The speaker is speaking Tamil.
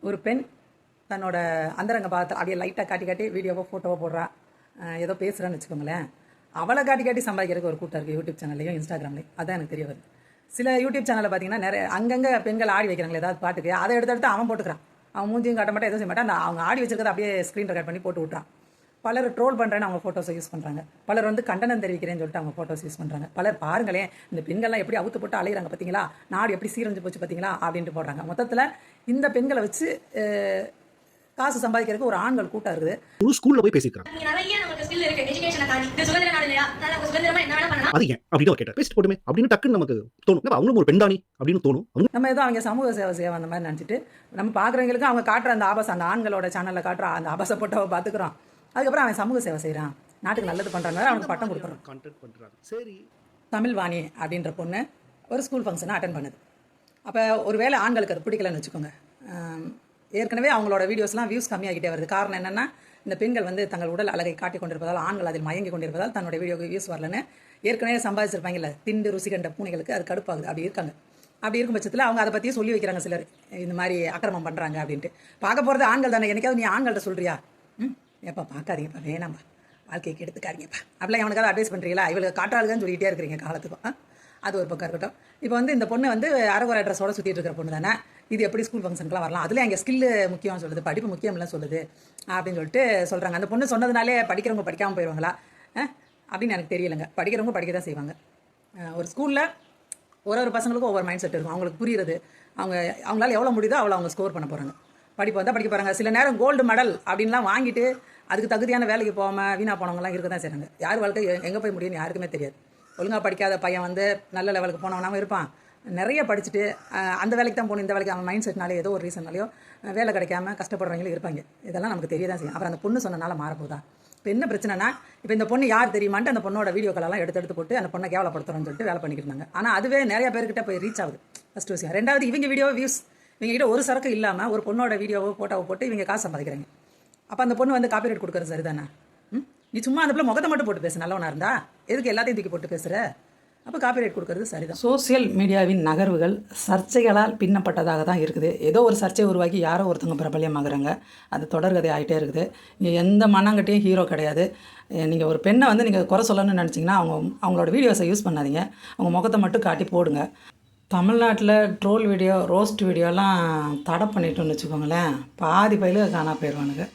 ஒரு பெண் தன்னோட அந்தரங்க பாகத்தை அப்படியே லைட்டாக காட்டி காட்டி வீடியோவோ ஃபோட்டோவோ போடுறா, ஏதோ பேசுகிறான்னு வச்சுக்கோங்களேன். அவளை காட்டி காட்டி சம்பாதிக்கிறதுக்கு ஒரு கூட்டம் இருக்குது யூடியூப் சேனல்லையும் இன்ஸ்டாகிராம்லையும். அதான் எனக்கு தெரிய வருது. சில யூடியூப் சேனலில் பார்த்தீங்கன்னா நிறைய அங்கங்கே பெண்கள் ஆடி வைக்கிறாங்களே ஏதாவது பாட்டுக்கு, அதை எடுத்து அவன் போட்டுக்கிறான். அவன் மூஞ்சியும் காட்ட மாட்டேன், எதுவும் செய்ய மாட்டான். அந்த அவங்க ஆடி வச்சிருக்கிறத அப்படியே ஸ்க்ரீன் ரெக்கார்ட் பண்ணி போட்டு விட்றான். பலர் ட்ரோல் பண்ணுறேன்னு அவங்க ஃபோட்டோஸை யூஸ் பண்ணுறாங்க. பலர் வந்து கண்டனம் தெரிவிக்கிறேன்னு சொல்லிட்டு அவங்க ஃபோட்டோஸ் யூஸ் பண்ணுறாங்க. பலர் பாருங்களேன் இந்த பெண்கள்லாம் எப்படி அவுத்து போட்டு அலையிறாங்க பார்த்தீங்களா, நாடு எப்படி சீரழிஞ்சு போச்சு பார்த்தீங்களா அப்படின்ட்டு போடுறாங்க. மொத்தத்தில் இந்த பெண்களை வச்சு காசு சம்பாதிக்கிறதுக்கு ஒரு ஆண்கள் கூட்டம் இருக்குது. ஒரு ஸ்கூல்ல போய் பேசிக்கிறாங்க. அது ஏன் அப்படின்னு கேட்டார், பேசிட்டு போட்டுமே அப்படின்னு டக்குன்னு நமக்கு தோணும். அவங்களும் ஒரு பெண்தானி அப்படின்னு தோணும். நம்ம ஏதோ அவங்க சமூக சேவை செய்ய அந்த மாதிரி நினச்சிட்டு நம்ம பார்க்குறவங்களுக்கு அவங்க காட்டுற அந்த ஆபாசம், அந்த ஆண்களோட சேனலில் காட்டுற அந்த ஆபாச போட்டோவை பார்த்துக்கிறோம். அதுக்கப்புறம் அவன் சமூக சேவை செய்கிறான், நாட்டுக்கு நல்லது பண்ணுறாங்க, அவனுக்கு பட்டம் கொடுக்குறான். சரி, தமிழ்வாணி அப்படின்ற பொண்ணு ஒரு ஸ்கூல் ஃபங்க்ஷனை அட்டன் பண்ணுது. அப்போ ஒருவேளை ஆண்களுக்கு அது பிடிக்கலன்னு வச்சுக்கோங்க. ஏற்கனவே அவங்களோட வீடியோஸ்லாம் வியூஸ் கம்மியாகிட்டே வருது. காரணம் என்னென்னா, இந்த பெண்கள் வந்து தங்கள் உடல் அழகை காட்டி கொண்டிருப்பதால், ஆண்கள் அதில் மயங்கி கொண்டிருப்பதால் தன்னோட வீடியோக்கு வியூஸ் வரலன்னு ஏற்கனவே சம்பாதிச்சிருப்பாங்கல்ல, திண்டு ருசி கண்ட பூனைகளுக்கு அது கடுப்பாகுது. அப்படி இருக்காங்க. அப்படி இருக்கும் பட்சத்தில் அவங்க அதை பற்றியே சொல்லி வைக்கிறாங்க சிலர், இந்த மாதிரி அக்கிரமம் பண்ணுறாங்க அப்படின்ட்டு. பார்க்க போகிறது ஆண்கள் தானே, எனக்காவது நீ ஆண்கள்ட்ட சொல்கிறியா? ஏப்பா பார்க்காதீங்கப்பா, வேணாம்ப்பா, வாழ்க்கைக்கு எடுத்துக்காதீங்கப்பா, அப்படிலாம் அவனுக்காவது அட்வைஸ் பண்ணுறீங்களா? இவளுக்கு காட்டாளுன்னு சொல்லிகிட்டே இருக்கிறீங்க காலத்துக்கும். அது ஒரு பக்கம் இருக்கட்டும். இப்போ வந்து இந்த பொண்ணு வந்து அரகுறை ட்ரெஸ்ஸோட சுற்றிட்டு இருக்கிற பொண்ணு தானே, இது எப்படி ஸ்கூல் ஃபங்க்ஷனுக்குலாம் வரலாம்? அதில் எங்கள் ஸ்கில்லு முக்கியம்னு சொல்லுது, படிப்பு முக்கியம்லாம் சொல்லுது அப்படின்னு சொல்லிட்டு சொல்கிறாங்க. அந்த பொண்ணு சொன்னதுனாலே படிக்கிறவங்க படிக்காமல் போயிடுவாங்களா அப்படின்னு எனக்கு தெரியலைங்க. படிக்கிறவங்க படிக்க தான் செய்வாங்க. ஒரு ஸ்கூலில் ஒரு பசங்களுக்கும் ஒவ்வொரு மைண்ட் செட் இருக்கும். அவங்களுக்கு புரியுறது, அவங்களால எவ்வளோ முடியுதோ அவ்வளோ அவங்க ஸ்கோர் பண்ண போகிறாங்க. படிப்பு வந்தால் படிக்க போகிறாங்க. சில நேரம் கோல்டு மெடல் அப்படின்லாம் வாங்கிட்டு அதுக்கு தகுதியான வேலைக்கு போகாமல் வீணாக போனவங்களாம் இருக்க தான் செய்கிறாங்க. யார் வாழ்க்கை எங்கே போய் முடியும்னு யாருக்குமே தெரியாது. ஒழுங்காக படிக்காத பையன் வந்து நல்ல லெவலுக்கு போனவனாகவும் இருப்பான். நிறைய படிச்சுட்டு அந்த வேலைக்கு தான் போகணும், இந்த வேலைக்கு அவன் மைண்ட் செட்னாலே ஏதோ ஒரு ரீசன்னாலையோ வேலை கிடைக்காம கஷ்டப்படுறவங்களும் இருப்பாங்க. இதெல்லாம் நமக்கு தெரிய தான் செய்யும். அப்புறம் அந்த பொண்ணு சொன்னனால மாறப்போதா? இப்போ என்ன பிரச்சனைனா, இப்போ இந்த பொண்ணு யார் தெரியுமான்ட்டு அந்த பொண்ணோட வீடியோக்களெல்லாம் எடுத்து போட்டு அந்த பொண்ணை கேவலப்படுத்துறோம்னு சொல்லிட்டு வேலை பண்ணிக்கிட்டு இருந்தாங்க. ஆனால் அதுவே நிறைய பேர்கிட்ட போய் ரீச் ஆகுது. ஃபஸ்ட்டு விஷயம். ரெண்டாவது, இவங்க வீடியோ வியூஸ், இவங்ககிட்ட ஒரு சரக்கு இல்லாமல் ஒரு பொண்ணோட வீடியோவோ ஃபோட்டோவை போட்டு இவங்க காசு சம்பாதிக்கிறாங்க. அப்போ அந்த பொண்ணு வந்து காப்பிரைட் கொடுக்குறது சரிதானே? நீ சும்மா அந்த பிள்ளை முகத்தை மட்டும் போட்டு பேசு, நல்லவனா இருந்தா எதுக்கு எல்லாத்தையும் தூக்கி போட்டு பேசுகிற? அப்போ காப்பிரைட் கொடுக்கறது சரிதான். சோசியல் மீடியாவின் நகர்வுகள் சர்ச்சைகளால் பின்னப்பட்டதாக தான் இருக்குது. ஏதோ ஒரு சர்ச்சை உருவாக்கி யாரோ ஒருத்தவங்க பிரபல்யமாகறாங்க, அது தொடர்கதை ஆகிட்டே இருக்குது. இங்கே எந்த மண்ணாங்கட்டையும் ஹீரோ கிடையாது. நீங்கள் ஒரு பெண்ணை வந்து நீங்கள் குறை சொல்லணும்னு நினச்சிங்கன்னா அவங்களோட வீடியோஸை யூஸ் பண்ணாதீங்க, அவங்க முகத்தை மட்டும் காட்டி போடுங்க. தமிழ்நாட்டில் ட்ரோல் வீடியோ, ரோஸ்ட் வீடியோலாம் தடை பண்ணிட்டோன்னு வச்சுக்கோங்களேன், பாதி பயில காணா போயிடுவானுங்க.